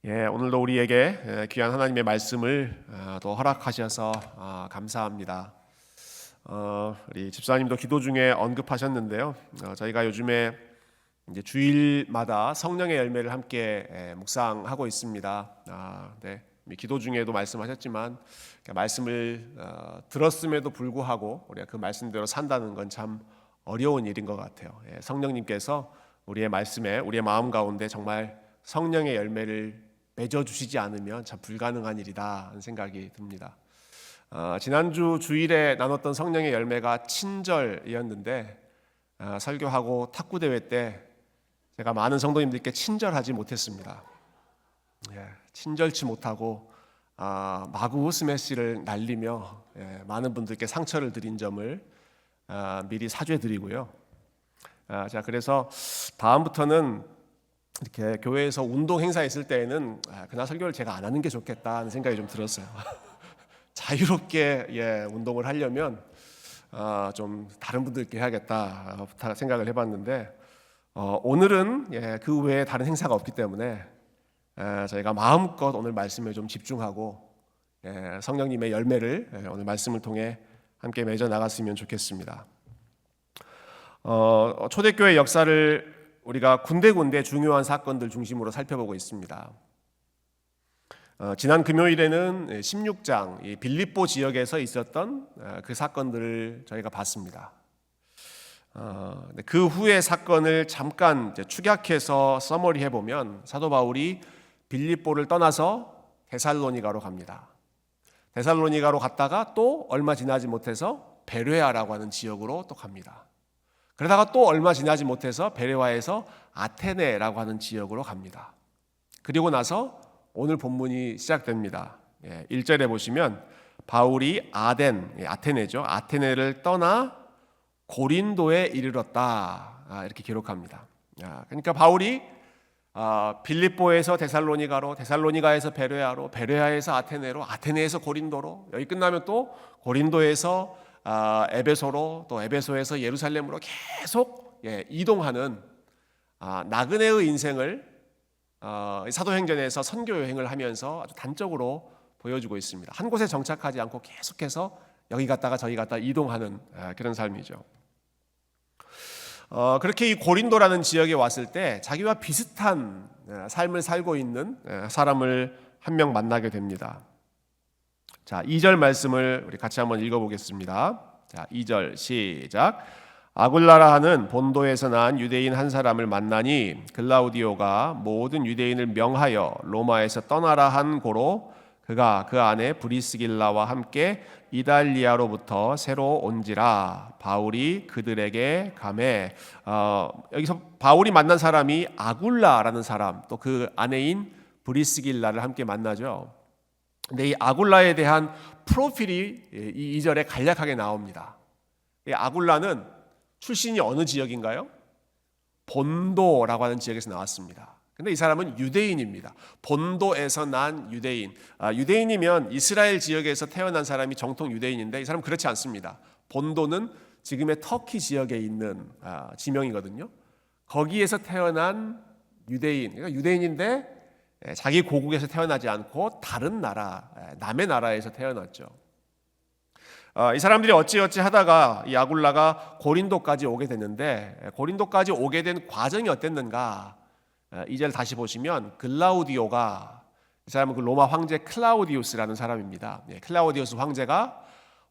오늘도 우리에게 귀한 하나님의 말씀을 또 허락하셔서 감사합니다. 우리 집사님도 기도 중에 언급하셨는데요. 저희가 요즘에 이제 주일마다 성령의 열매를 함께 묵상하고 있습니다. 기도 중에도 말씀하셨지만 말씀을 들었음에도 불구하고 우리가 그 말씀대로 산다는 건 참 어려운 일인 것 같아요. 성령님께서 우리의 말씀에 우리의 마음 가운데 정말 성령의 열매를 맺어주시지 않으면 참 불가능한 일이다 하는 생각이 듭니다. 지난주 주일에 나눴던 성령의 열매가 친절이었는데 설교하고 탁구대회 때 제가 많은 성도님들께 친절하지 못했습니다. 친절치 못하고 마구 스매시를 날리며 많은 분들께 상처를 드린 점을 미리 사죄드리고요. 그래서 다음부터는 이렇게 교회에서 운동 행사 있을 때에는 그날 설교를 제가 안 하는 게 좋겠다는 생각이 좀 들었어요. 자유롭게 운동을 하려면 좀 다른 분들께 해야겠다 생각을 해봤는데 오늘은 그 외에 다른 행사가 없기 때문에 저희가 마음껏 오늘 말씀에 좀 집중하고 성령님의 열매를 오늘 말씀을 통해 함께 맺어 나갔으면 좋겠습니다. 초대교회 역사를 우리가 군데군데 중요한 사건들 중심으로 살펴보고 있습니다. 지난 금요일에는 16장 빌립보 지역에서 있었던 그 사건들을 저희가 봤습니다. 그 후의 사건을 잠깐 축약해서 서머리해 보면 사도 바울이 빌립보를 떠나서 데살로니가로 갑니다. 데살로니가로 갔다가 또 얼마 지나지 못해서 베레아라고 하는 지역으로 또 갑니다. 그러다가 또 얼마 지나지 못해서 베레아에서 아테네라고 하는 지역으로 갑니다. 그리고 나서 오늘 본문이 시작됩니다. 1절에 보시면 바울이 아테네죠. 아테네를 떠나 고린도에 이르렀다 이렇게 기록합니다. 그러니까 바울이 빌립보에서 데살로니가로, 데살로니가에서 베레아로, 베레아에서 아테네로, 아테네에서 고린도로, 여기 끝나면 또 고린도에서 에베소로, 또 에베소에서 예루살렘으로 계속 이동하는 나그네의 인생을 사도행전에서 선교 여행을 하면서 아주 단적으로 보여주고 있습니다. 한 곳에 정착하지 않고 계속해서 여기 갔다가 저기 갔다가 이동하는 그런 삶이죠. 그렇게 이 고린도라는 지역에 왔을 때 자기와 비슷한 삶을 살고 있는 사람을 한 명 만나게 됩니다. 2절 말씀을 우리 같이 한번 읽어보겠습니다. 2절 시작. 아굴라라 하는 본도에서 난 유대인 한 사람을 만나니 글라우디오가 모든 유대인을 명하여 로마에서 떠나라 한 고로 그가 그 안에 브리스길라와 함께 이달리아로부터 새로 온지라. 바울이 그들에게 가매. 여기서 바울이 만난 사람이 아굴라라는 사람, 또 그 아내인 브리스길라를 함께 만나죠. 근데 이 아굴라에 대한 프로필이 이 2절에 간략하게 나옵니다. 이 아굴라는 출신이 어느 지역인가요? 본도라고 하는 지역에서 나왔습니다. 근데 이 사람은 유대인입니다. 본도에서 난 유대인. 유대인이면 이스라엘 지역에서 태어난 사람이 정통 유대인인데 이 사람은 그렇지 않습니다. 본도는 지금의 터키 지역에 있는 지명이거든요. 거기에서 태어난 유대인. 그러니까 유대인인데 자기 고국에서 태어나지 않고 다른 나라, 남의 나라에서 태어났죠. 이 사람들이 어찌어찌 하다가 이 아굴라가 고린도까지 오게 됐는데 고린도까지 오게 된 과정이 어땠는가? 2절 다시 보시면 글라우디오가, 이 사람은 그 로마 황제 클라우디우스라는 사람입니다. 클라우디우스 황제가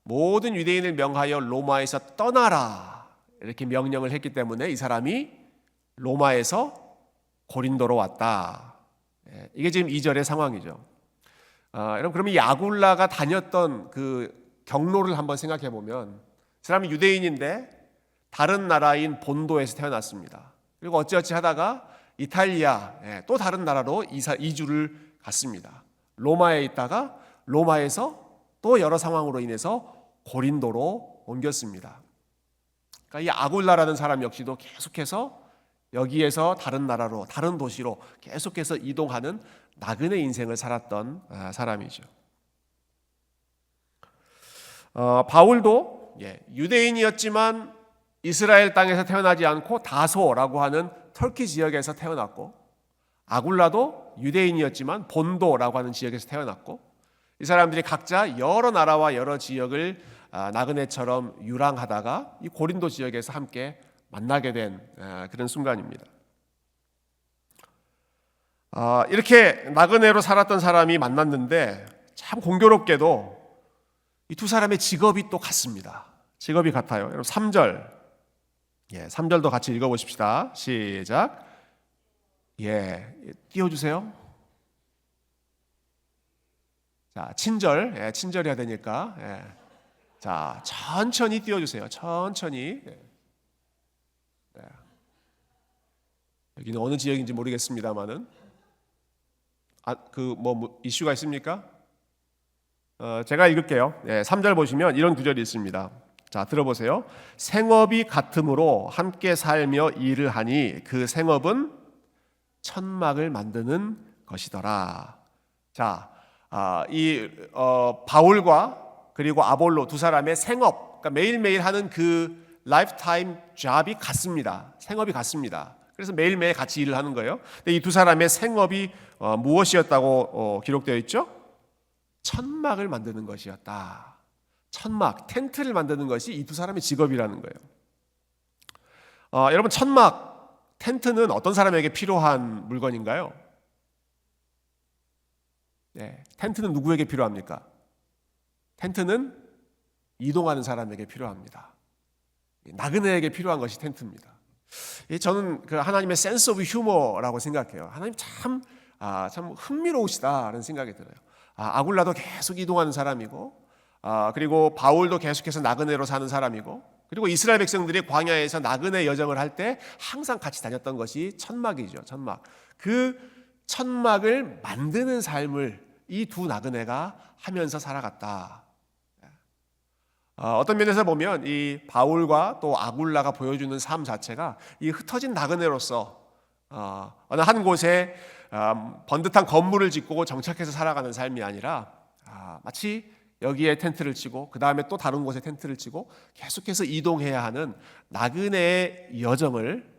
모든 유대인을 명하여 로마에서 떠나라 이렇게 명령을 했기 때문에 이 사람이 로마에서 고린도로 왔다. 이게 지금 2절의 상황이죠. 여러분 그러면 이 아굴라가 다녔던 그 경로를 한번 생각해 보면 이 사람이 유대인인데 다른 나라인 본도에서 태어났습니다. 그리고 어찌어찌 하다가 이탈리아 또 다른 나라로 이주를 갔습니다. 로마에 있다가 로마에서 또 여러 상황으로 인해서 고린도로 옮겼습니다. 그러니까 이 아굴라라는 사람 역시도 계속해서 여기에서 다른 나라로, 다른 도시로 계속해서 이동하는 나그네 인생을 살았던 사람이죠. 바울도 유대인이었지만 이스라엘 땅에서 태어나지 않고 다소라고 하는 터키 지역에서 태어났고, 아굴라도 유대인이었지만 본도라고 하는 지역에서 태어났고, 이 사람들이 각자 여러 나라와 여러 지역을 나그네처럼 유랑하다가 이 고린도 지역에서 함께 만나게 된 그런 순간입니다. 이렇게 나그네로 살았던 사람이 만났는데 참 공교롭게도 이 두 사람의 직업이 또 같습니다. 직업이 같아요. 여러분 3절, 3절도 같이 읽어보십시다. 시작. 띄워주세요. 자, 친절, 친절해야 되니까. 자, 천천히 띄워주세요. 천천히. 여기는 어느 지역인지 모르겠습니다만은, 이슈가 있습니까? 제가 읽을게요. 3절 보시면 이런 구절이 있습니다. 자, 들어보세요. 생업이 같으므로 함께 살며 일을 하니 그 생업은 천막을 만드는 것이더라. 자, 바울과 그리고 아볼로 두 사람의 생업, 그러니까 매일매일 하는 그 라이프타임 잡이 같습니다. 생업이 같습니다. 그래서 매일매일 같이 일을 하는 거예요. 근데 이 두 사람의 생업이 무엇이었다고 기록되어 있죠? 천막을 만드는 것이었다. 천막, 텐트를 만드는 것이 이 두 사람의 직업이라는 거예요. 여러분, 천막, 텐트는 어떤 사람에게 필요한 물건인가요? 텐트는 누구에게 필요합니까? 텐트는 이동하는 사람에게 필요합니다. 나그네에게 필요한 것이 텐트입니다. 저는 그 하나님의 센스 오브 휴머라고 생각해요. 하나님 참 흥미로우시다라는 생각이 들어요. 아굴라도 계속 이동하는 사람이고, 그리고 바울도 계속해서 나그네로 사는 사람이고, 그리고 이스라엘 백성들이 광야에서 나그네 여정을 할 때 항상 같이 다녔던 것이 천막이죠. 천막. 그 천막을 만드는 삶을 이 두 나그네가 하면서 살아갔다. 어떤 면에서 보면 이 바울과 또 아굴라가 보여주는 삶 자체가 이 흩어진 나그네로서 어느 한 곳에 번듯한 건물을 짓고 정착해서 살아가는 삶이 아니라 마치 여기에 텐트를 치고 그 다음에 또 다른 곳에 텐트를 치고 계속해서 이동해야 하는 나그네의 여정을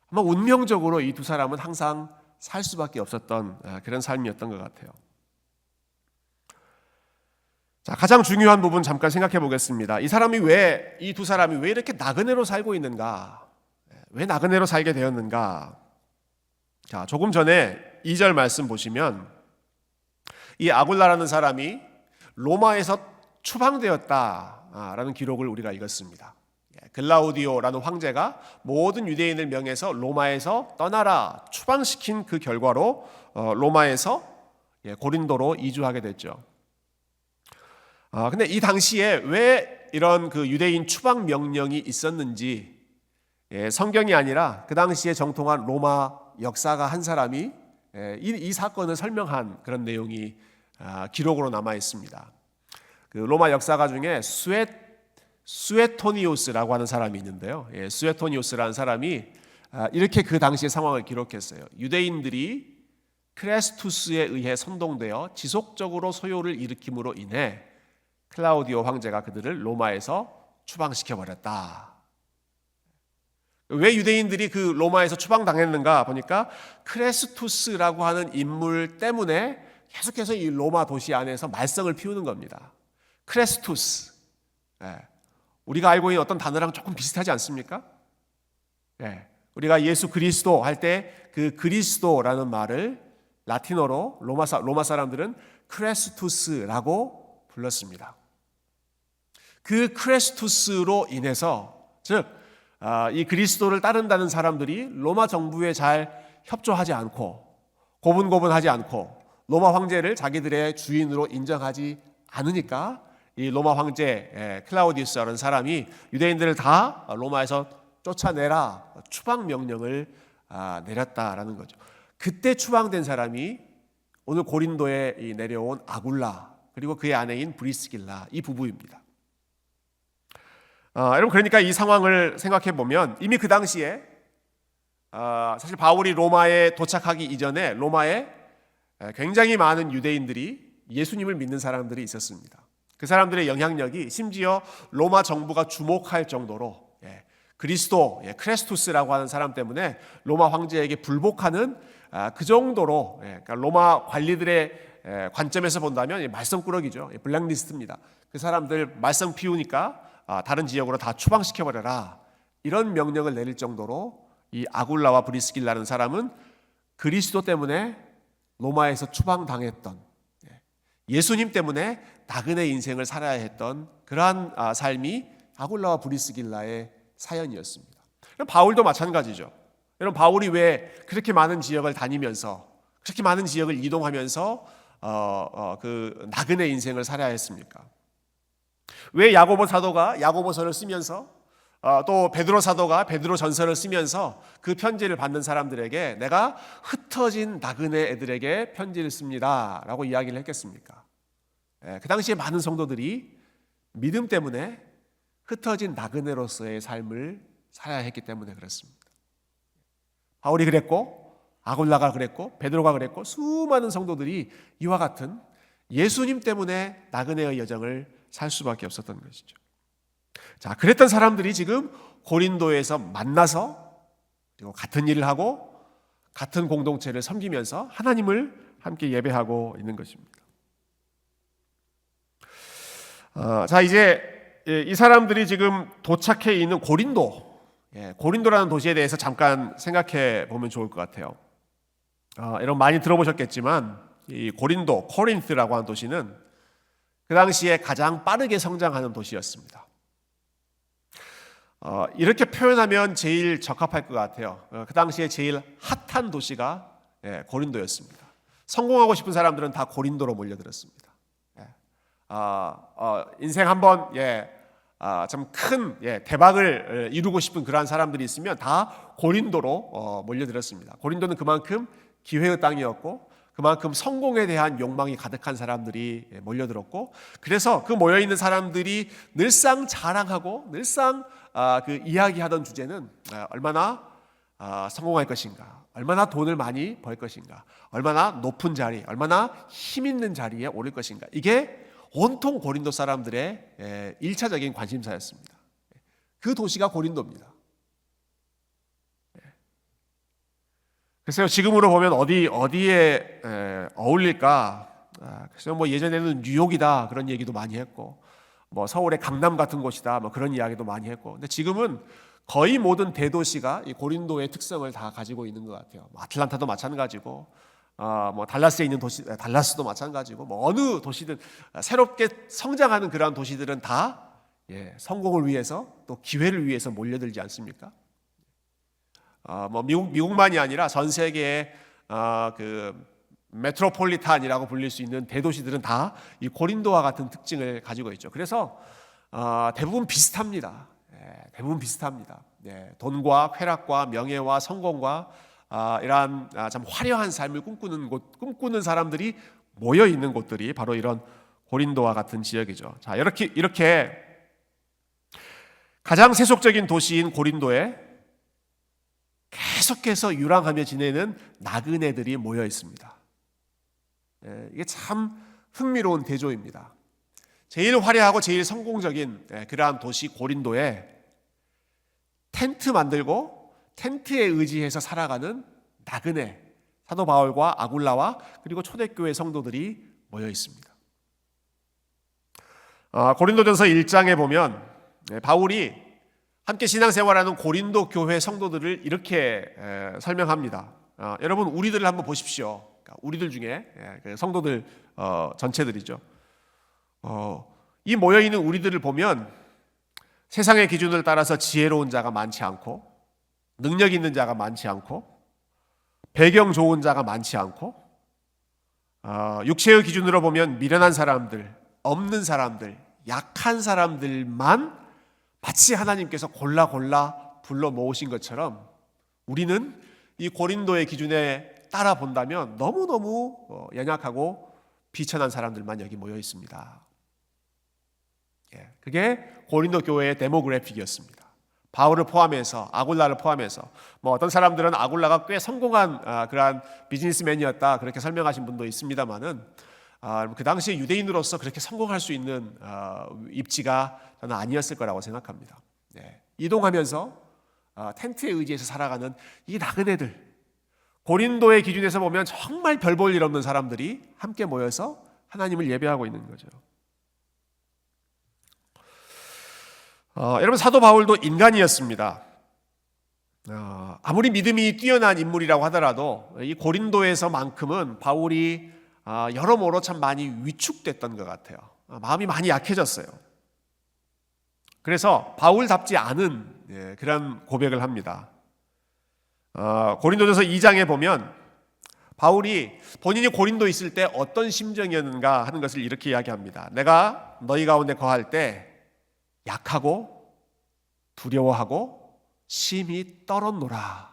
아마 운명적으로 이 두 사람은 항상 살 수밖에 없었던 그런 삶이었던 것 같아요. 자, 가장 중요한 부분 잠깐 생각해 보겠습니다. 이 두 사람이 왜 이렇게 나그네로 살고 있는가? 왜 나그네로 살게 되었는가? 자, 조금 전에 2절 말씀 보시면 이 아굴라라는 사람이 로마에서 추방되었다라는 기록을 우리가 읽었습니다. 글라우디오라는 황제가 모든 유대인을 명해서 로마에서 떠나라 추방시킨 그 결과로 로마에서 고린도로 이주하게 됐죠. 근데 이 당시에 왜 이런 그 유대인 추방 명령이 있었는지 성경이 아니라 그 당시에 정통한 로마 역사가 한 사람이 이 사건을 설명한 그런 내용이 기록으로 남아 있습니다. 그 로마 역사가 중에 수에토니오스라고 하는 사람이 있는데요. 수에토니오스라는 사람이 이렇게 그 당시의 상황을 기록했어요. 유대인들이 크레스투스에 의해 선동되어 지속적으로 소요를 일으킴으로 인해 클라우디오 황제가 그들을 로마에서 추방시켜버렸다. 왜 유대인들이 그 로마에서 추방당했는가 보니까 크레스투스라고 하는 인물 때문에 계속해서 이 로마 도시 안에서 말썽을 피우는 겁니다. 크레스투스, 우리가 알고 있는 어떤 단어랑 조금 비슷하지 않습니까? 우리가 예수 그리스도 할 때 그 그리스도라는 말을 라틴어로 로마 사람들은 크레스투스라고 불렀습니다. 그 크레스투스로 인해서, 즉 이 그리스도를 따른다는 사람들이 로마 정부에 잘 협조하지 않고 고분고분하지 않고 로마 황제를 자기들의 주인으로 인정하지 않으니까 이 로마 황제 클라우디우스라는 사람이 유대인들을 다 로마에서 쫓아내라 추방 명령을 내렸다라는 거죠. 그때 추방된 사람이 오늘 고린도에 내려온 아굴라 그리고 그의 아내인 브리스길라 이 부부입니다. 여러분, 그러니까 이 상황을 생각해 보면 이미 그 당시에 사실 바울이 로마에 도착하기 이전에 로마에 굉장히 많은 유대인들이 예수님을 믿는 사람들이 있었습니다. 그 사람들의 영향력이 심지어 로마 정부가 주목할 정도로 그리스도 크레스투스라고 하는 사람 때문에 로마 황제에게 불복하는 그 정도로, 그러니까 로마 관리들의 관점에서 본다면 말썽꾸러기죠. 블랙리스트입니다. 그 사람들 말썽 피우니까 다른 지역으로 다 추방시켜버려라, 이런 명령을 내릴 정도로 이 아굴라와 브리스길라라는 사람은 그리스도 때문에 로마에서 추방당했던, 예수님 때문에 나그네 인생을 살아야 했던 그러한 삶이 아굴라와 브리스길라의 사연이었습니다. 바울도 마찬가지죠. 여러분, 바울이 왜 그렇게 많은 지역을 다니면서, 그렇게 많은 지역을 이동하면서 그 나그네 인생을 살아야 했습니까? 왜 야고보 사도가 야고보서를 쓰면서, 또 베드로 사도가 베드로 전서를 쓰면서 그 편지를 받는 사람들에게 내가 흩어진 나그네 애들에게 편지를 씁니다 라고 이야기를 했겠습니까? 그 당시에 많은 성도들이 믿음 때문에 흩어진 나그네로서의 삶을 살아야 했기 때문에 그렇습니다. 바울이 그랬고, 아굴라가 그랬고, 베드로가 그랬고, 수많은 성도들이 이와 같은 예수님 때문에 나그네의 여정을 살 수밖에 없었던 것이죠. 자, 그랬던 사람들이 지금 고린도에서 만나서, 그리고 같은 일을 하고 같은 공동체를 섬기면서 하나님을 함께 예배하고 있는 것입니다. 자, 이제 이 사람들이 지금 도착해 있는 고린도라는 도시에 대해서 잠깐 생각해 보면 좋을 것 같아요. 여러분 많이 들어보셨겠지만 이 코린스라고 하는 도시는 그 당시에 가장 빠르게 성장하는 도시였습니다. 이렇게 표현하면 제일 적합할 것 같아요. 그 당시에 제일 핫한 도시가 고린도였습니다. 성공하고 싶은 사람들은 다 고린도로 몰려들었습니다. 인생 한번 좀 큰 대박을 이루고 싶은 그러한 사람들이 있으면 다 고린도로 몰려들었습니다. 고린도는 그만큼 기회의 땅이었고, 그만큼 성공에 대한 욕망이 가득한 사람들이 몰려들었고, 그래서 그 모여있는 사람들이 늘상 자랑하고 늘상 그 이야기하던 주제는 얼마나 성공할 것인가, 얼마나 돈을 많이 벌 것인가, 얼마나 높은 자리, 얼마나 힘 있는 자리에 오를 것인가. 이게 온통 고린도 사람들의 1차적인 관심사였습니다. 그 도시가 고린도입니다. 그래서 지금으로 보면 어디에 어울릴까? 그래서 뭐 예전에는 뉴욕이다 그런 얘기도 많이 했고, 뭐 서울의 강남 같은 곳이다 뭐 그런 이야기도 많이 했고, 근데 지금은 거의 모든 대도시가 이 고린도의 특성을 다 가지고 있는 것 같아요. 아틀란타도 마찬가지고, 뭐 달라스에 있는 도시, 달라스도 마찬가지고, 뭐 어느 도시든 새롭게 성장하는 그러한 도시들은 다 성공을 위해서 또 기회를 위해서 몰려들지 않습니까? 뭐 미국만이 아니라 전 세계의 그 메트로폴리탄이라고 불릴 수 있는 대도시들은 다 이 고린도와 같은 특징을 가지고 있죠. 그래서 대부분 비슷합니다. 대부분 비슷합니다. 돈과 쾌락과 명예와 성공과 이러한 참 화려한 삶을 꿈꾸는 사람들이 모여 있는 곳들이 바로 이런 고린도와 같은 지역이죠. 자, 이렇게 가장 세속적인 도시인 고린도에 계속해서 유랑하며 지내는 나그네들이 모여 있습니다. 이게 참 흥미로운 대조입니다. 제일 화려하고 제일 성공적인 그러한 도시 고린도에 텐트 만들고 텐트에 의지해서 살아가는 나그네 사도 바울과 아굴라와 그리고 초대교회 성도들이 모여 있습니다. 고린도전서 1장에 보면 바울이 함께 신앙생활하는 고린도 교회 성도들을 이렇게 설명합니다. 여러분 우리들을 한번 보십시오. 우리들 중에 성도들 전체들이죠. 이 모여있는 우리들을 보면 세상의 기준을 따라서 지혜로운 자가 많지 않고, 능력 있는 자가 많지 않고, 배경 좋은 자가 많지 않고, 육체의 기준으로 보면 미련한 사람들, 없는 사람들, 약한 사람들만 마치 하나님께서 골라 불러 모으신 것처럼 우리는 이 고린도의 기준에 따라 본다면 너무너무 연약하고 비천한 사람들만 여기 모여 있습니다. 그게 고린도 교회의 데모그래픽이었습니다. 바울을 포함해서, 아굴라를 포함해서, 뭐 어떤 사람들은 아굴라가 꽤 성공한 그러한 비즈니스맨이었다 그렇게 설명하신 분도 있습니다만은 그 당시에 유대인으로서 그렇게 성공할 수 있는 입지가 저는 아니었을 거라고 생각합니다. 이동하면서 텐트에 의지해서 살아가는 이 나그네들, 고린도의 기준에서 보면 정말 별 볼 일 없는 사람들이 함께 모여서 하나님을 예배하고 있는 거죠. 여러분, 사도 바울도 인간이었습니다. 아무리 믿음이 뛰어난 인물이라고 하더라도 이 고린도에서만큼은 바울이 여러모로 참 많이 위축됐던 것 같아요. 마음이 많이 약해졌어요. 그래서 바울답지 않은 그런 고백을 합니다. 고린도전서 2장에 보면 바울이 본인이 고린도에 있을 때 어떤 심정이었는가 하는 것을 이렇게 이야기합니다. 내가 너희 가운데 거할 때 약하고 두려워하고 심히 떨었노라.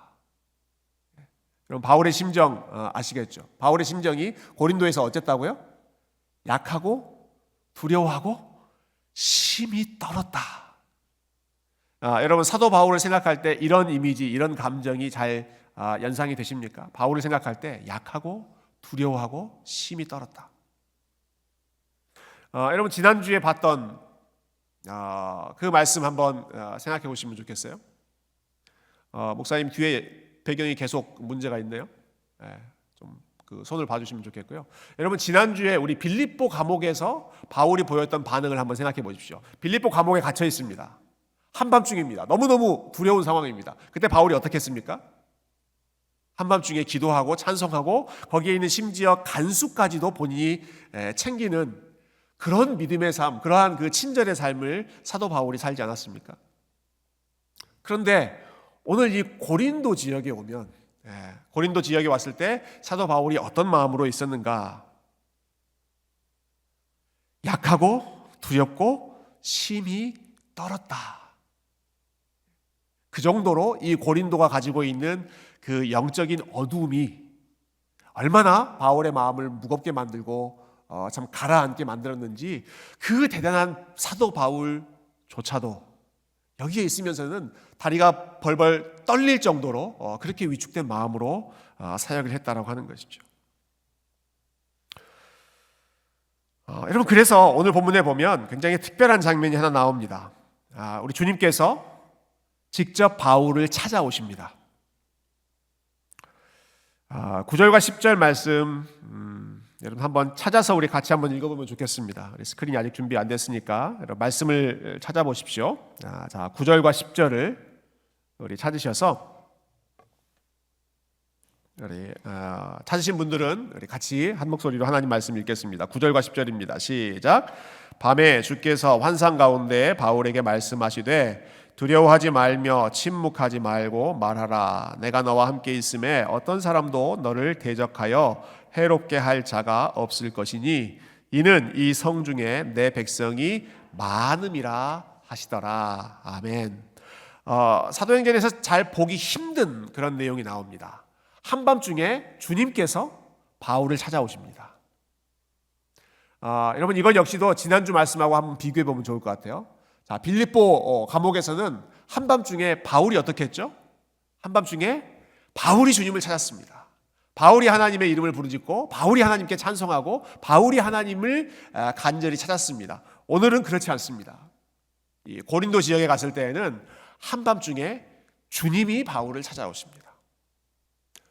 그럼 바울의 심정 아시겠죠? 바울의 심정이 고린도에서 어쨌다고요? 약하고 두려워하고 심히 떨었다. 여러분, 사도 바울을 생각할 때 이런 이미지, 이런 감정이 잘 연상이 되십니까? 바울을 생각할 때 약하고 두려워하고 심히 떨었다. 여러분, 지난주에 봤던 그 말씀 한번 생각해 보시면 좋겠어요. 목사님 뒤에 배경이 계속 문제가 있네요. 좀 그 손을 봐주시면 좋겠고요. 여러분, 지난주에 우리 빌립보 감옥에서 바울이 보였던 반응을 한번 생각해 보십시오. 빌립보 감옥에 갇혀 있습니다. 한밤중입니다. 너무너무 두려운 상황입니다. 그때 바울이 어떻게 했습니까? 한밤중에 기도하고 찬송하고 거기에 있는 심지어 간수까지도 본인이 챙기는 그런 믿음의 삶, 그러한 그 친절의 삶을 사도 바울이 살지 않았습니까? 그런데 오늘 이 고린도 지역에 오면, 고린도 지역에 왔을 때 사도 바울이 어떤 마음으로 있었는가? 약하고 두렵고 심히 떨었다. 그 정도로 이 고린도가 가지고 있는 그 영적인 어두움이 얼마나 바울의 마음을 무겁게 만들고 참 가라앉게 만들었는지, 그 대단한 사도 바울조차도 여기에 있으면서는 다리가 벌벌 떨릴 정도로 그렇게 위축된 마음으로 사역을 했다라고 하는 것이죠. 여러분, 그래서 오늘 본문에 보면 굉장히 특별한 장면이 하나 나옵니다. 우리 주님께서 직접 바울을 찾아오십니다. 9절과 10절 말씀 여러분 한번 찾아서 우리 같이 한번 읽어보면 좋겠습니다. 우리 스크린이 아직 준비 안 됐으니까 여러분 말씀을 찾아보십시오. 자, 9절과 10절을 우리 찾으셔서 우리 찾으신 분들은 우리 같이 한 목소리로 하나님 말씀 읽겠습니다. 9절과 10절입니다. 시작. 밤에 주께서 환상 가운데 바울에게 말씀하시되 두려워하지 말며 침묵하지 말고 말하라. 내가 너와 함께 있음에 어떤 사람도 너를 대적하여 해롭게 할 자가 없을 것이니 이는 이 성 중에 내 백성이 많음이라 하시더라. 아멘. 사도행전에서 잘 보기 힘든 그런 내용이 나옵니다. 한밤중에 주님께서 바울을 찾아오십니다. 여러분, 이것 역시도 지난주 말씀하고 한번 비교해 보면 좋을 것 같아요. 자, 빌립보 감옥에서는 한밤중에 바울이 어떻게 했죠? 한밤중에 바울이 주님을 찾았습니다. 바울이 하나님의 이름을 부르짖고 바울이 하나님께 찬송하고 바울이 하나님을 간절히 찾았습니다. 오늘은 그렇지 않습니다. 이 고린도 지역에 갔을 때에는 한밤중에 주님이 바울을 찾아오십니다.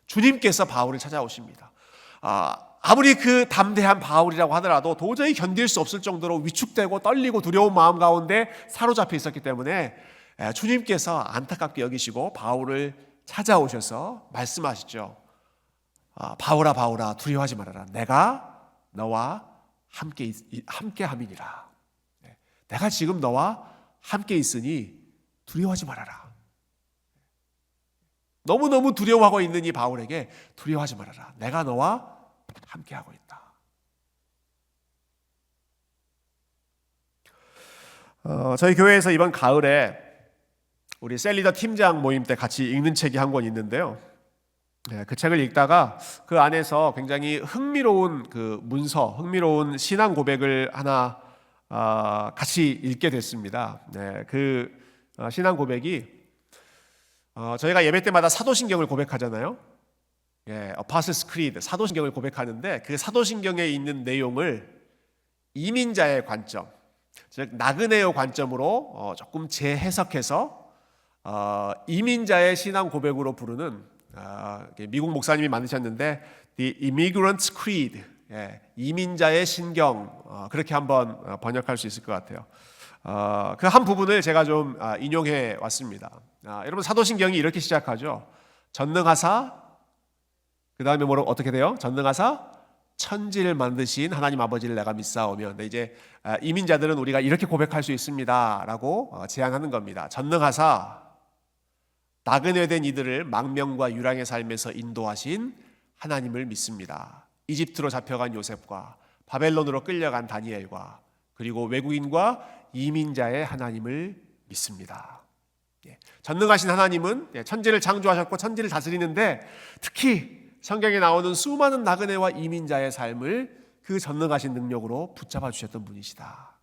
주님께서 바울을 찾아오십니다. 아무리 그 담대한 바울이라고 하더라도 도저히 견딜 수 없을 정도로 위축되고 떨리고 두려운 마음 가운데 사로잡혀 있었기 때문에 주님께서 안타깝게 여기시고 바울을 찾아오셔서 말씀하시죠. 바울아 바울아 두려워하지 말아라. 내가 너와 함께 함이니라. 내가 지금 너와 함께 있으니 두려워하지 말아라. 너무너무 두려워하고 있는 이 바울에게 두려워하지 말아라. 내가 너와 함께하고 있다. 저희 교회에서 이번 가을에 우리 셀리더 팀장 모임 때 같이 읽는 책이 한 권 있는데요. 그 책을 읽다가 그 안에서 굉장히 흥미로운 그 문서, 흥미로운 신앙 고백을 하나 같이 읽게 됐습니다. 그 신앙 고백이 저희가 예배 때마다 사도신경을 고백하잖아요. Apostles' Creed, 사도신경을 고백하는데 그 사도신경에 있는 내용을 이민자의 관점, 즉 나그네의 관점으로 조금 재해석해서 이민자의 신앙 고백으로 부르는 미국 목사님이 만드셨는데 The Immigrant's Creed, 이민자의 신경, 그렇게 한번 번역할 수 있을 것 같아요. 그 한 부분을 제가 좀 인용해 왔습니다. 여러분 사도신경이 이렇게 시작하죠. 전능하사, 그 다음에 뭐로 어떻게 돼요? 전능하사 천지를 만드신 하나님 아버지를 내가 믿사오며. 근데 이제 이민자들은 우리가 이렇게 고백할 수 있습니다라고 제안하는 겁니다. 전능하사 나그네된 이들을 망명과 유랑의 삶에서 인도하신 하나님을 믿습니다. 이집트로 잡혀간 요셉과 바벨론으로 끌려간 다니엘과 그리고 외국인과 이민자의 하나님을 믿습니다. 전능하신 하나님은 천지를 창조하셨고 천지를 다스리는데 특히 성경에 나오는 수많은 나그네와 이민자의 삶을 그 전능하신 능력으로 붙잡아 주셨던 분이시다.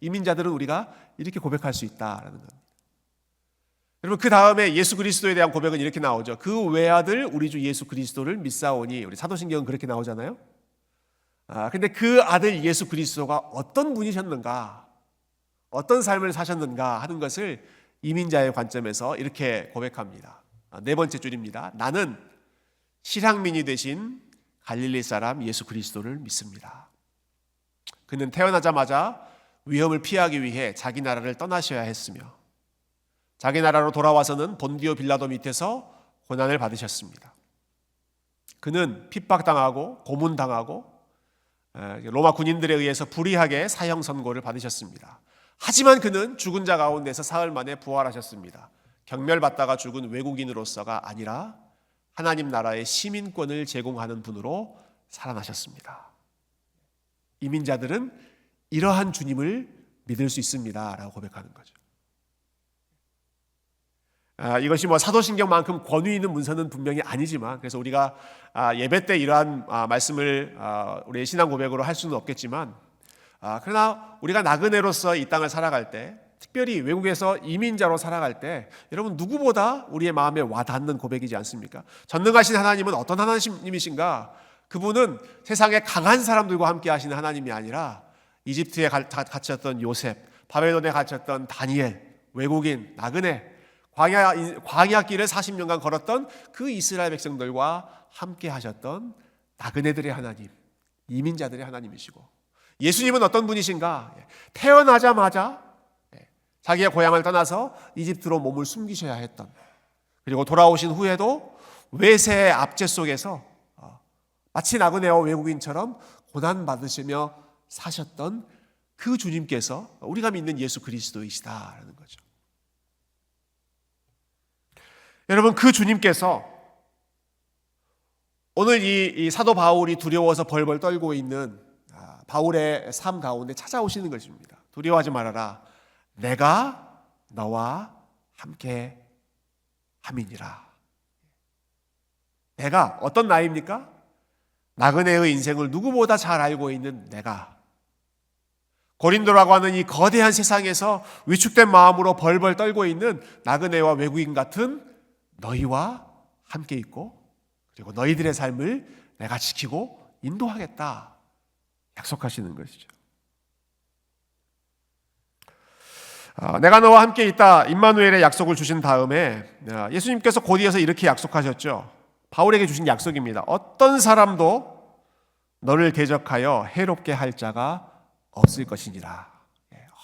이민자들은 우리가 이렇게 고백할 수 있다라는 겁니다. 여러분 그 다음에 예수 그리스도에 대한 고백은 이렇게 나오죠. 그 외아들 우리 주 예수 그리스도를 믿사오니. 우리 사도신경은 그렇게 나오잖아요. 근데 그 아들 예수 그리스도가 어떤 분이셨는가, 어떤 삶을 사셨는가 하는 것을 이민자의 관점에서 이렇게 고백합니다. 네 번째 줄입니다. 나는 실향민이 되신 갈릴리 사람 예수 그리스도를 믿습니다. 그는 태어나자마자 위험을 피하기 위해 자기 나라를 떠나셔야 했으며 자기 나라로 돌아와서는 본디오 빌라도 밑에서 고난을 받으셨습니다. 그는 핍박당하고 고문당하고 로마 군인들에 의해서 불의하게 사형 선고를 받으셨습니다. 하지만 그는 죽은 자 가운데서 사흘 만에 부활하셨습니다. 경멸받다가 죽은 외국인으로서가 아니라 하나님 나라의 시민권을 제공하는 분으로 살아나셨습니다. 이민자들은 이러한 주님을 믿을 수 있습니다 라고 고백하는 거죠. 이것이 사도신경만큼 권위 있는 문서는 분명히 아니지만, 그래서 우리가 예배 때 이러한 말씀을 우리의 신앙 고백으로 할 수는 없겠지만, 그러나 우리가 나그네로서 이 땅을 살아갈 때, 특별히 외국에서 이민자로 살아갈 때 여러분 누구보다 우리의 마음에 와닿는 고백이지 않습니까? 전능하신 하나님은 어떤 하나님이신가? 그분은 세상에 강한 사람들과 함께 하시는 하나님이 아니라 이집트에 갇혔던 요셉, 바벨론에 갇혔던 다니엘, 외국인, 나그네, 광야 길을 40년간 걸었던 그 이스라엘 백성들과 함께 하셨던 나그네들의 하나님, 이민자들의 하나님이시고, 예수님은 어떤 분이신가? 태어나자마자 자기의 고향을 떠나서 이집트로 몸을 숨기셔야 했던, 그리고 돌아오신 후에도 외세의 압제 속에서 마치 나그네와 외국인처럼 고난받으시며 사셨던 그 주님께서 우리가 믿는 예수 그리스도이시다라는 거죠. 여러분 그 주님께서 오늘 이 사도 바울이 두려워서 벌벌 떨고 있는 바울의 삶 가운데 찾아오시는 것입니다. 두려워하지 말아라. 내가 너와 함께 함이니라. 내가 어떤 나입니까? 나그네의 인생을 누구보다 잘 알고 있는 내가, 고린도라고 하는 이 거대한 세상에서 위축된 마음으로 벌벌 떨고 있는 나그네와 외국인 같은 너희와 함께 있고, 그리고 너희들의 삶을 내가 지키고 인도하겠다 약속하시는 것이죠. 내가 너와 함께 있다, 임마누엘의 약속을 주신 다음에 예수님께서 곧이어서 이렇게 약속하셨죠. 바울에게 주신 약속입니다. 어떤 사람도 너를 대적하여 해롭게 할 자가 없을 것이니라.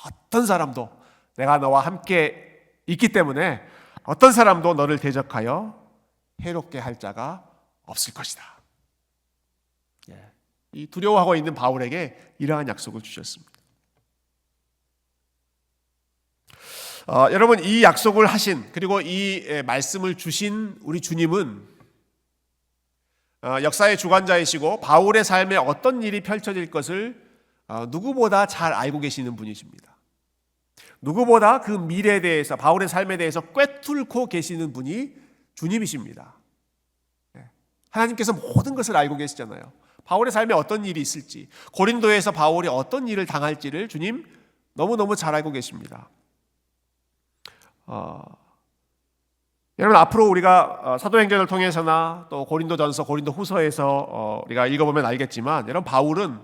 어떤 사람도, 내가 너와 함께 있기 때문에 어떤 사람도 너를 대적하여 해롭게 할 자가 없을 것이다. 이 두려워하고 있는 바울에게 이러한 약속을 주셨습니다. 여러분 이 약속을 하신, 그리고 이 말씀을 주신 우리 주님은 역사의 주관자이시고 바울의 삶에 어떤 일이 펼쳐질 것을 누구보다 잘 알고 계시는 분이십니다. 누구보다 그 미래에 대해서, 바울의 삶에 대해서 꿰뚫고 계시는 분이 주님이십니다. 하나님께서 모든 것을 알고 계시잖아요. 바울의 삶에 어떤 일이 있을지, 고린도에서 바울이 어떤 일을 당할지를 주님 너무너무 잘 알고 계십니다. 여러분 앞으로 우리가 사도행전을 통해서나 또 고린도전서, 고린도후서에서 우리가 읽어보면 알겠지만, 여러분 바울은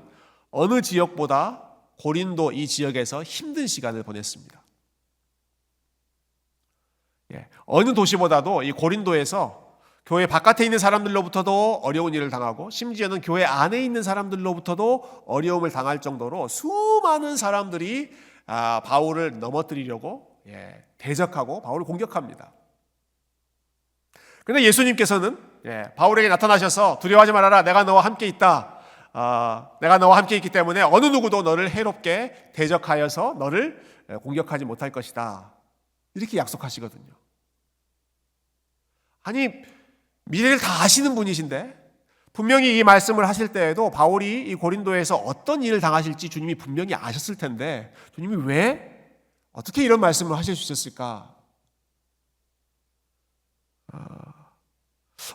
어느 지역보다 고린도 이 지역에서 힘든 시간을 보냈습니다. 어느 도시보다도 이 고린도에서 교회 바깥에 있는 사람들로부터도 어려운 일을 당하고 심지어는 교회 안에 있는 사람들로부터도 어려움을 당할 정도로 수많은 사람들이 바울을 넘어뜨리려고 대적하고 바울을 공격합니다. 그런데 예수님께서는 바울에게 나타나셔서 두려워하지 말아라. 내가 너와 함께 있다. 내가 너와 함께 있기 때문에 어느 누구도 너를 해롭게 대적하여서 너를 공격하지 못할 것이다. 이렇게 약속하시거든요. 아니, 미래를 다 아시는 분이신데 분명히 이 말씀을 하실 때에도 바울이 이 고린도에서 어떤 일을 당하실지 주님이 분명히 아셨을 텐데 주님이 왜 어떻게 이런 말씀을 하실 수 있었을까?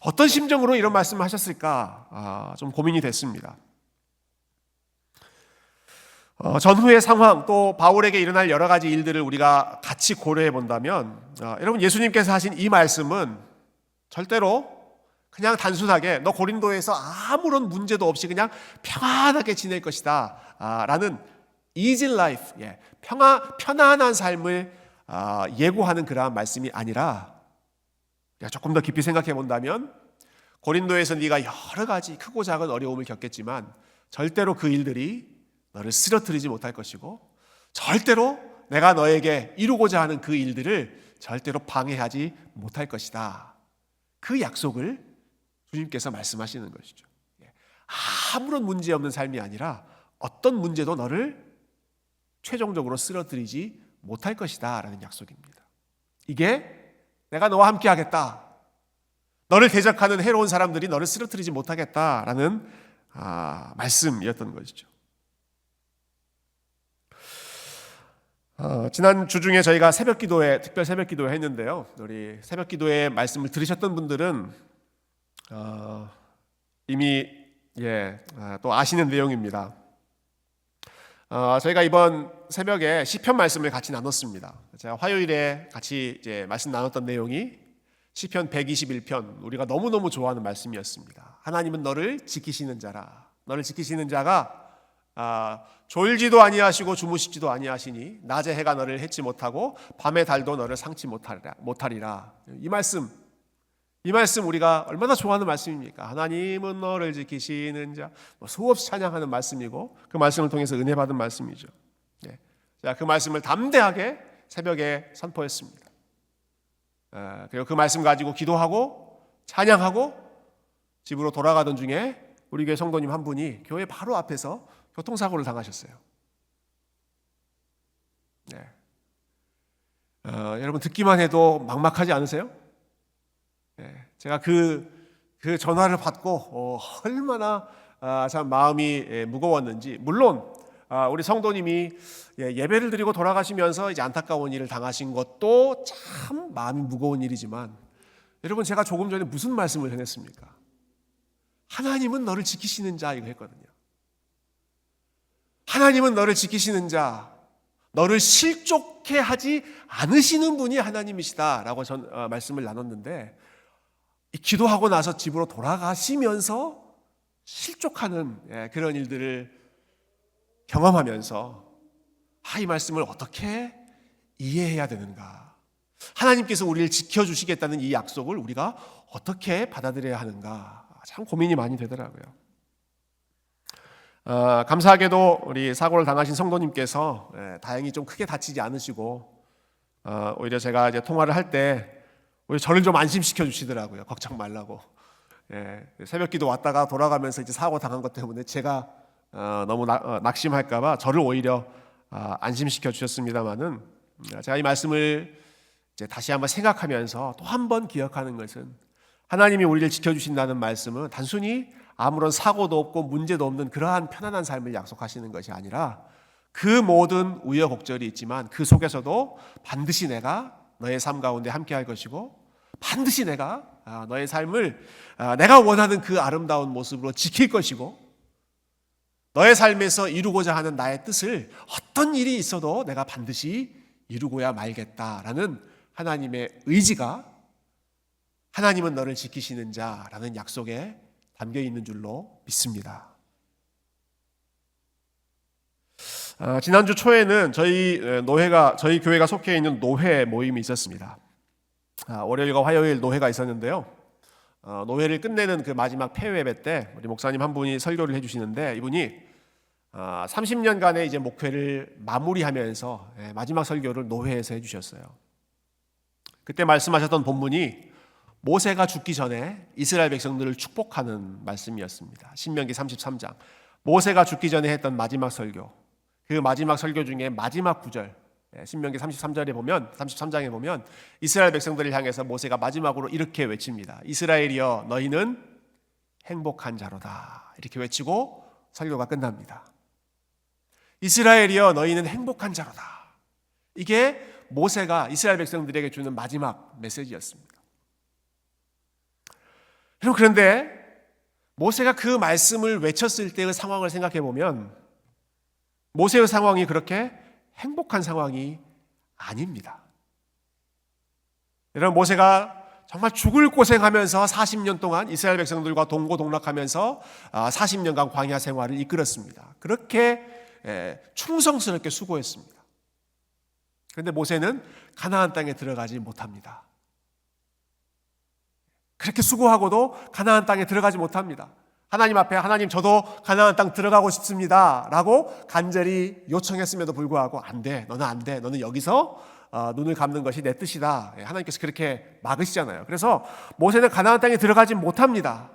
어떤 심정으로 이런 말씀을 하셨을까? 좀 고민이 됐습니다. 전후의 상황 또 바울에게 일어날 여러 가지 일들을 우리가 같이 고려해 본다면 여러분 예수님께서 하신 이 말씀은 절대로 그냥 단순하게 너 고린도에서 아무런 문제도 없이 그냥 평안하게 지낼 것이다 라는 easy life, 편안한 삶을 예고하는 그러한 말씀이 아니라 조금 더 깊이 생각해 본다면 고린도에서 네가 여러 가지 크고 작은 어려움을 겪겠지만 절대로 그 일들이 너를 쓰러뜨리지 못할 것이고 절대로 내가 너에게 이루고자 하는 그 일들을 절대로 방해하지 못할 것이다. 그 약속을 주님께서 말씀하시는 것이죠. 아무런 문제 없는 삶이 아니라 어떤 문제도 너를 최종적으로 쓰러뜨리지 못할 것이다 라는 약속입니다. 이게 내가 너와 함께 하겠다. 너를 대적하는 해로운 사람들이 너를 쓰러뜨리지 못하겠다라는 말씀이었던 것이죠. 지난 주 중에 저희가 특별 새벽 기도회 했는데요. 우리 새벽 기도회 말씀을 들으셨던 분들은 이미 또 아시는 내용입니다. 저희가 이번 새벽에 시편 말씀을 같이 나눴습니다. 제가 화요일에 같이 이제 말씀 나눴던 내용이 시편 121편 우리가 너무너무 좋아하는 말씀이었습니다. 하나님은 너를 지키시는 자라. 너를 지키시는 자가 졸지도 아니하시고 주무시지도 아니하시니 낮에 해가 너를 해치 못하고 밤의 달도 너를 상치 못하리라. 이 말씀 우리가 얼마나 좋아하는 말씀입니까? 하나님은 너를 지키시는 자, 수없이 찬양하는 말씀이고 그 말씀을 통해서 은혜 받은 말씀이죠. 자, 그 말씀을 담대하게 새벽에 선포했습니다. 그리고 그 말씀 가지고 기도하고 찬양하고 집으로 돌아가던 중에 우리 교회 성도님 한 분이 교회 바로 앞에서 교통사고를 당하셨어요. 여러분 듣기만 해도 막막하지 않으세요? 제가 그 전화를 받고 얼마나 참 마음이 무거웠는지. 물론 우리 성도님이 예배를 드리고 돌아가시면서 이제 안타까운 일을 당하신 것도 참 마음이 무거운 일이지만 여러분 제가 조금 전에 무슨 말씀을 전했습니까? 하나님은 너를 지키시는 자 이거 했거든요. 하나님은 너를 지키시는 자, 너를 실족해 하지 않으시는 분이 하나님이시다라고 말씀을 나눴는데 기도하고 나서 집으로 돌아가시면서 실족하는 그런 일들을 경험하면서 이 말씀을 어떻게 이해해야 되는가? 하나님께서 우리를 지켜주시겠다는 이 약속을 우리가 어떻게 받아들여야 하는가? 참 고민이 많이 되더라고요. 감사하게도 우리 사고를 당하신 성도님께서 다행히 좀 크게 다치지 않으시고 오히려 제가 이제 통화를 할 때 오히려 저를 좀 안심시켜 주시더라고요. 걱정 말라고. 새벽기도 왔다가 돌아가면서 이제 사고 당한 것 때문에 제가 너무 낙심할까봐 저를 오히려 안심시켜 주셨습니다만은 제가 이 말씀을 이제 다시 한번 생각하면서 또 한 번 기억하는 것은 하나님이 우리를 지켜주신다는 말씀은 단순히 아무런 사고도 없고 문제도 없는 그러한 편안한 삶을 약속하시는 것이 아니라 그 모든 우여곡절이 있지만 그 속에서도 반드시 내가 너의 삶 가운데 함께 할 것이고 반드시 내가 너의 삶을 내가 원하는 그 아름다운 모습으로 지킬 것이고 너의 삶에서 이루고자 하는 나의 뜻을 어떤 일이 있어도 내가 반드시 이루고야 말겠다라는 하나님의 의지가 하나님은 너를 지키시는 자라는 약속에 담겨 있는 줄로 믿습니다. 지난주 초에는 저희 교회가 속해 있는 노회 모임이 있었습니다. 월요일과 화요일 노회가 있었는데요. 노회를 끝내는 그 마지막 폐회 예배 때 우리 목사님 한 분이 설교를 해주시는데, 이분이 30년간의 이제 목회를 마무리하면서 마지막 설교를 노회에서 해주셨어요. 그때 말씀하셨던 본문이 모세가 죽기 전에 이스라엘 백성들을 축복하는 말씀이었습니다. 신명기 33장. 모세가 죽기 전에 했던 마지막 설교. 그 마지막 설교 중에 마지막 구절, 신명기 33장에 보면 이스라엘 백성들을 향해서 모세가 마지막으로 이렇게 외칩니다. 이스라엘이여 너희는 행복한 자로다. 이렇게 외치고 설교가 끝납니다. 이스라엘이여 너희는 행복한 자로다. 이게 모세가 이스라엘 백성들에게 주는 마지막 메시지였습니다. 여러분, 그런데 모세가 그 말씀을 외쳤을 때의 상황을 생각해 보면 모세의 상황이 그렇게 행복한 상황이 아닙니다. 여러분, 모세가 정말 죽을 고생하면서 40년 동안 이스라엘 백성들과 동고동락하면서 40년간 광야 생활을 이끌었습니다. 그렇게 충성스럽게 수고했습니다. 그런데 모세는 가나안 땅에 들어가지 못합니다. 그렇게 수고하고도 가나안 땅에 들어가지 못합니다. 하나님 앞에 하나님 저도 가나안 땅 들어가고 싶습니다 라고 간절히 요청했음에도 불구하고 안 돼, 너는 안 돼, 너는 여기서 눈을 감는 것이 내 뜻이다. 하나님께서 그렇게 막으시잖아요. 그래서 모세는 가나안 땅에 들어가지 못합니다.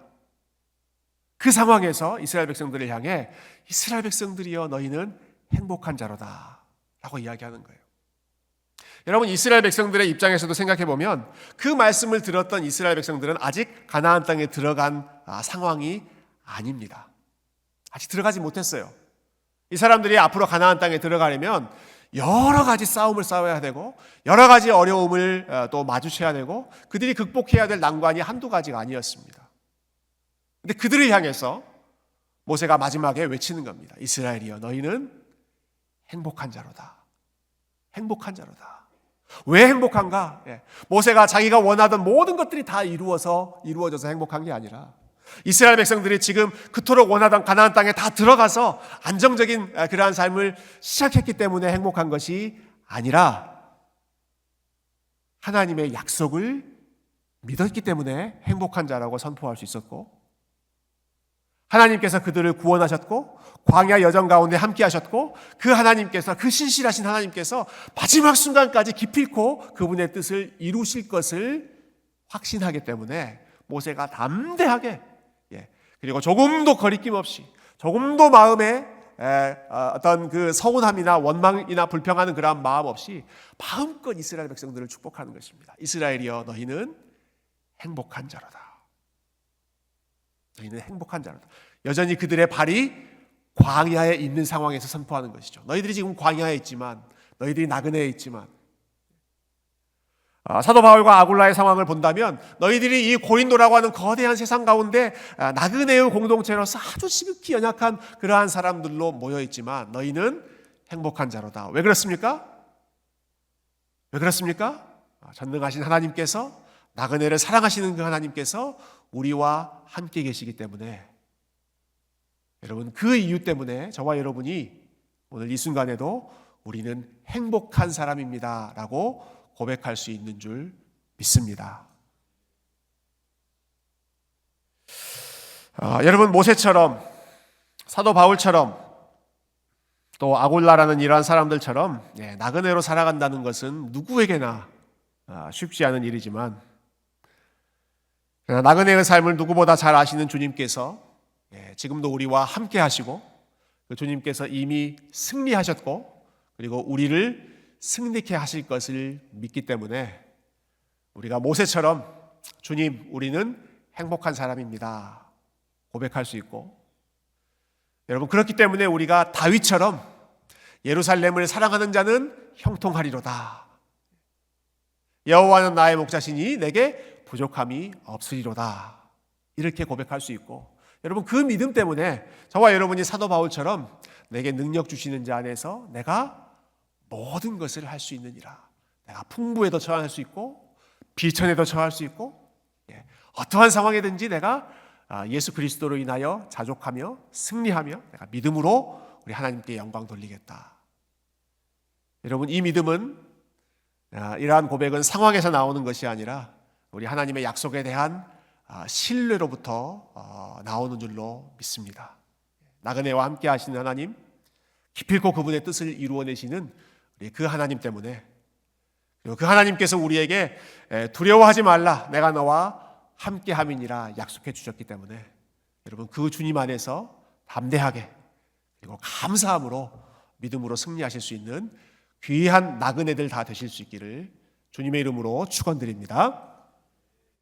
그 상황에서 이스라엘 백성들을 향해 이스라엘 백성들이여 너희는 행복한 자로다 라고 이야기하는 거예요. 여러분, 이스라엘 백성들의 입장에서도 생각해 보면 그 말씀을 들었던 이스라엘 백성들은 아직 가나안 땅에 들어간 상황이 아닙니다. 아직 들어가지 못했어요. 이 사람들이 앞으로 가나안 땅에 들어가려면 여러 가지 싸움을 싸워야 되고 여러 가지 어려움을 또 마주쳐야 되고 그들이 극복해야 될 난관이 한두 가지가 아니었습니다. 근데 그들을 향해서 모세가 마지막에 외치는 겁니다. 이스라엘이여 너희는 행복한 자로다. 행복한 자로다. 왜 행복한가? 모세가 자기가 원하던 모든 것들이 다 이루어져서 행복한 게 아니라 이스라엘 백성들이 지금 그토록 원하던 가나안 땅에 다 들어가서 안정적인 그러한 삶을 시작했기 때문에 행복한 것이 아니라 하나님의 약속을 믿었기 때문에 행복한 자라고 선포할 수 있었고, 하나님께서 그들을 구원하셨고 광야 여정 가운데 함께 하셨고 그 하나님께서, 그 신실하신 하나님께서 마지막 순간까지 기필코 그분의 뜻을 이루실 것을 확신하기 때문에 모세가 담대하게, 그리고 조금도 거리낌 없이, 조금도 마음에 어떤 그 서운함이나 원망이나 불평하는 그러한 마음 없이 마음껏 이스라엘 백성들을 축복하는 것입니다. 이스라엘이여 너희는 행복한 자로다. 너희는 행복한 자로다. 여전히 그들의 발이 광야에 있는 상황에서 선포하는 것이죠. 너희들이 지금 광야에 있지만, 너희들이 나그네에 있지만, 사도 바울과 아굴라의 상황을 본다면 너희들이 이 고린도라고 하는 거대한 세상 가운데 나그네의 공동체로서 아주 지극히 연약한 그러한 사람들로 모여있지만 너희는 행복한 자로다. 왜 그렇습니까? 왜 그렇습니까? 전능하신 하나님께서, 나그네를 사랑하시는 그 하나님께서 우리와 함께 계시기 때문에, 여러분, 그 이유 때문에 저와 여러분이 오늘 이 순간에도 우리는 행복한 사람입니다 라고 고백할 수 있는 줄 믿습니다. 여러분, 모세처럼, 사도 바울처럼, 또 아골라라는 이러한 사람들처럼 나그네로 살아간다는 것은 누구에게나 쉽지 않은 일이지만, 나그네의 삶을 누구보다 잘 아시는 주님께서 지금도 우리와 함께 하시고, 그 주님께서 이미 승리하셨고 그리고 우리를 승리케 하실 것을 믿기 때문에 우리가 모세처럼 주님, 우리는 행복한 사람입니다 고백할 수 있고, 여러분, 그렇기 때문에 우리가 다윗처럼 예루살렘을 사랑하는 자는 형통하리로다. 여호와는 나의 목자시니 내게 부족함이 없으리로다. 이렇게 고백할 수 있고, 여러분, 그 믿음 때문에 저와 여러분이 사도 바울처럼 내게 능력 주시는 자 안에서 내가 모든 것을 할 수 있느니라. 내가 풍부에도 처할 수 있고 비천에도 처할 수 있고 어떠한 상황이든지 내가 예수 그리스도로 인하여 자족하며 승리하며 내가 믿음으로 우리 하나님께 영광 돌리겠다. 여러분, 이 믿음은 이러한 고백은 상황에서 나오는 것이 아니라 우리 하나님의 약속에 대한 신뢰로부터 나오는 줄로 믿습니다. 나그네와 함께 하시는 하나님, 기필코 그분의 뜻을 이루어내시는 우리 그 하나님 때문에, 그리고 그 하나님께서 우리에게 두려워하지 말라, 내가 너와 함께함이니라 약속해 주셨기 때문에 여러분 그 주님 안에서 담대하게 그리고 감사함으로 믿음으로 승리하실 수 있는 귀한 나그네들 다 되실 수 있기를 주님의 이름으로 축원드립니다.